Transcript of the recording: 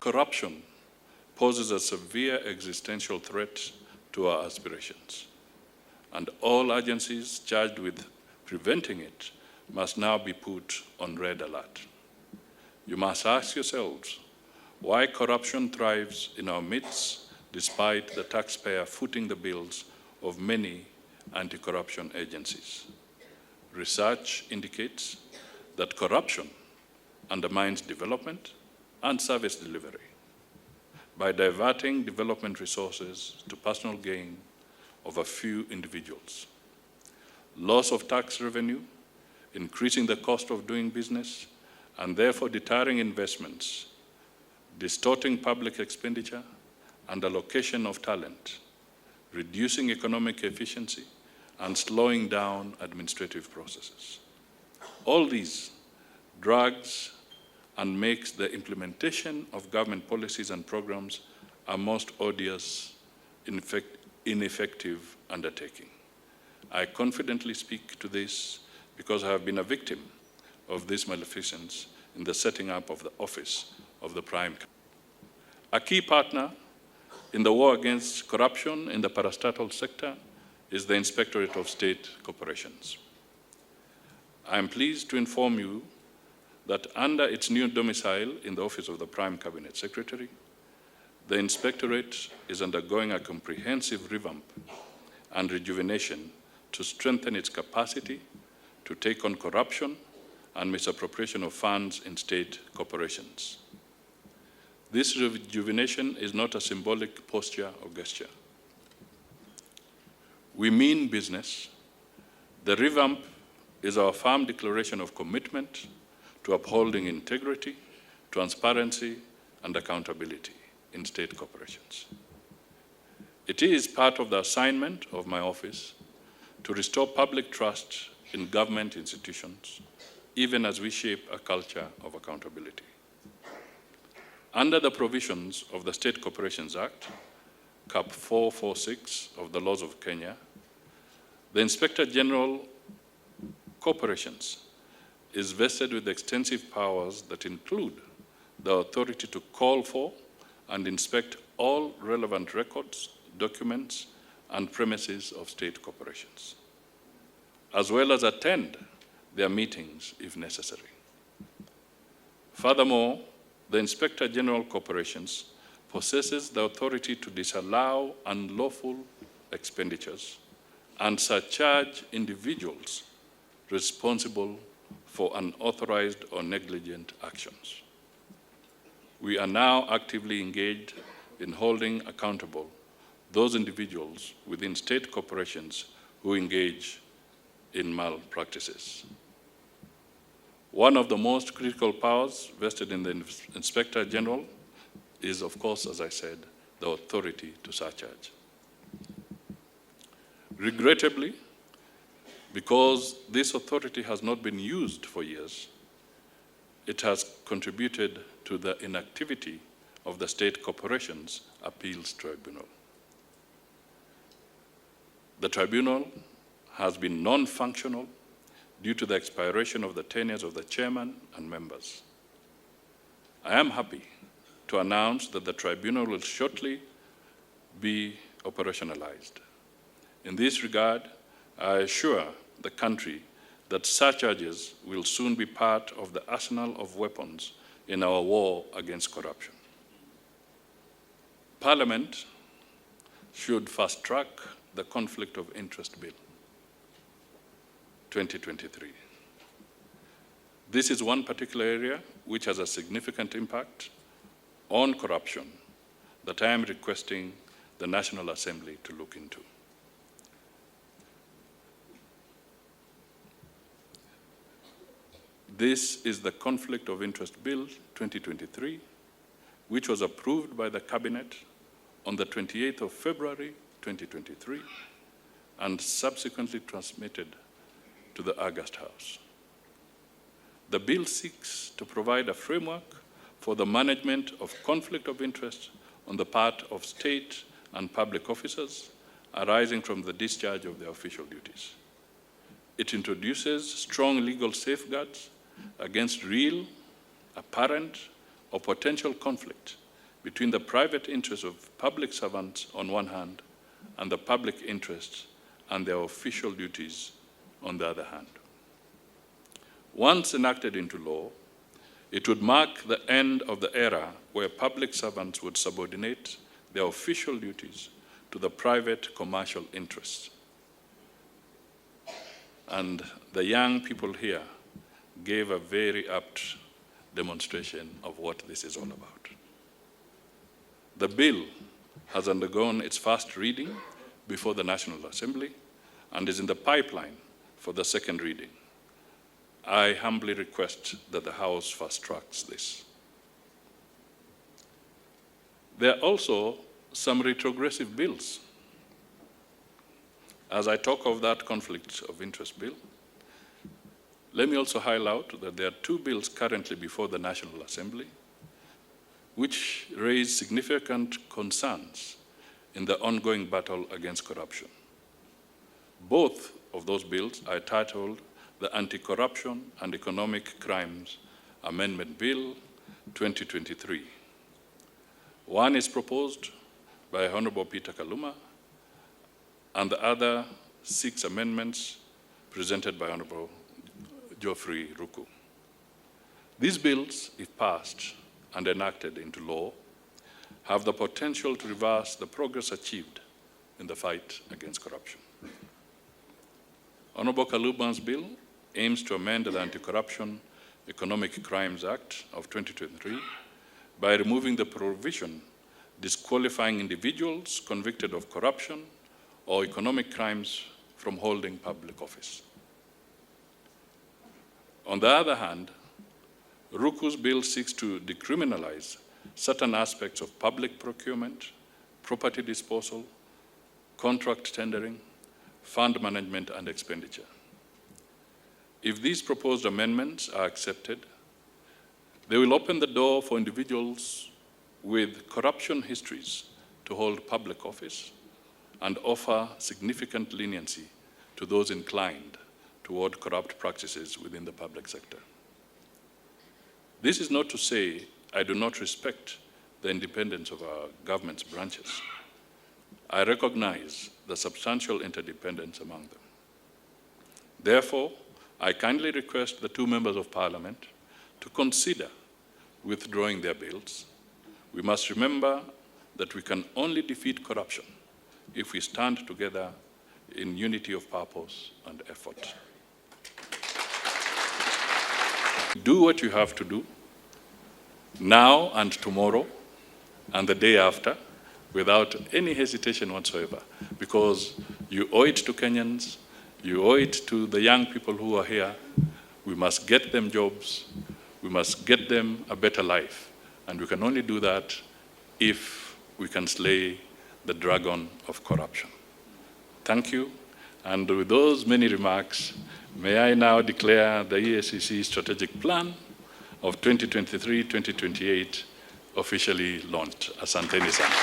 Corruption poses a severe existential threat to our aspirations, and all agencies charged with preventing it must now be put on red alert. You must ask yourselves why corruption thrives in our midst despite the taxpayer footing the bills of many anti-corruption agencies. Research indicates that corruption undermines development and service delivery by diverting development resources to personal gain of a few individuals. Loss of tax revenue, increasing the cost of doing business, and therefore deterring investments, distorting public expenditure and allocation of talent, reducing economic efficiency, and slowing down administrative processes. All these drags and makes the implementation of government policies and programs a most odious, ineffective undertaking. I confidently speak to this because I have been a victim of this maleficence in the setting up of the office of the Prime. A key partner in the war against corruption in the parastatal sector is the Inspectorate of State Corporations. I am pleased to inform you that under its new domicile in the Office of the Prime Cabinet Secretary, the Inspectorate is undergoing a comprehensive revamp and rejuvenation to strengthen its capacity to take on corruption and misappropriation of funds in state corporations. This rejuvenation is not a symbolic posture or gesture. We mean business. The revamp is our firm declaration of commitment to upholding integrity, transparency, and accountability in state corporations. It is part of the assignment of my office to restore public trust in government institutions, even as we shape a culture of accountability. Under the provisions of the State Corporations Act, Cap 446 of the laws of Kenya, the Inspector General Corporations is vested with extensive powers that include the authority to call for and inspect all relevant records, documents, and premises of state corporations, as well as attend their meetings if necessary. Furthermore, the Inspector General Corporations possesses the authority to disallow unlawful expenditures and surcharge individuals responsible for unauthorized or negligent actions. We are now actively engaged in holding accountable those individuals within state corporations who engage in malpractices. One of the most critical powers vested in the Inspector General is, of course, as I said, the authority to surcharge. Regrettably, because this authority has not been used for years, it has contributed to the inactivity of the State Corporations Appeals Tribunal. The tribunal has been non-functional due to the expiration of the tenures of the chairman and members. I am happy to announce that the tribunal will shortly be operationalized. In this regard, I assure the country that surcharges will soon be part of the arsenal of weapons in our war against corruption. Parliament should fast-track the Conflict of Interest Bill 2023. This is one particular area which has a significant impact on corruption that I am requesting the National Assembly to look into. This is the Conflict of Interest Bill 2023, which was approved by the Cabinet on the 28th of February 2023 and subsequently transmitted to the August House. The bill seeks to provide a framework for the management of conflict of interest on the part of state and public officers arising from the discharge of their official duties. It introduces strong legal safeguards against real, apparent, or potential conflict between the private interests of public servants on one hand and the public interests and their official duties on the other hand. Once enacted into law, it would mark the end of the era where public servants would subordinate their official duties to the private commercial interests. And the young people here gave a very apt demonstration of what this is all about. The bill has undergone its first reading before the National Assembly and is in the pipeline for the second reading. I humbly request that the House fast-tracks this. There are also some retrogressive bills. As I talk of that conflict of interest bill, let me also highlight that there are two bills currently before the National Assembly which raise significant concerns in the ongoing battle against corruption. Both of those bills are titled the Anti-Corruption and Economic Crimes Amendment Bill 2023. One is proposed by Honorable Peter Kaluma, and the other 6 amendments presented by Honorable Geoffrey Ruku. These bills, if passed and enacted into law, have the potential to reverse the progress achieved in the fight against corruption. Honorable Kaluma's bill aims to amend the Anti-Corruption Economic Crimes Act of 2023 by removing the provision disqualifying individuals convicted of corruption or economic crimes from holding public office. On the other hand, Ruku's bill seeks to decriminalize certain aspects of public procurement, property disposal, contract tendering, fund management, and expenditure. If these proposed amendments are accepted, they will open the door for individuals with corruption histories to hold public office and offer significant leniency to those inclined toward corrupt practices within the public sector. This is not to say I do not respect the independence of our government's branches. I recognize the substantial interdependence among them. Therefore, I kindly request the 2 members of Parliament to consider withdrawing their bills. We must remember that we can only defeat corruption if we stand together in unity of purpose and effort. Do what you have to do now and tomorrow and the day after without any hesitation whatsoever, because you owe it to Kenyans, you owe it to the young people who are here. We must get them jobs, we must get them a better life, and we can only do that if we can slay the dragon of corruption. Thank you, and with those many remarks, may I now declare the EACC Strategic Plan of 2023-2028 officially launched. Asanteni sana.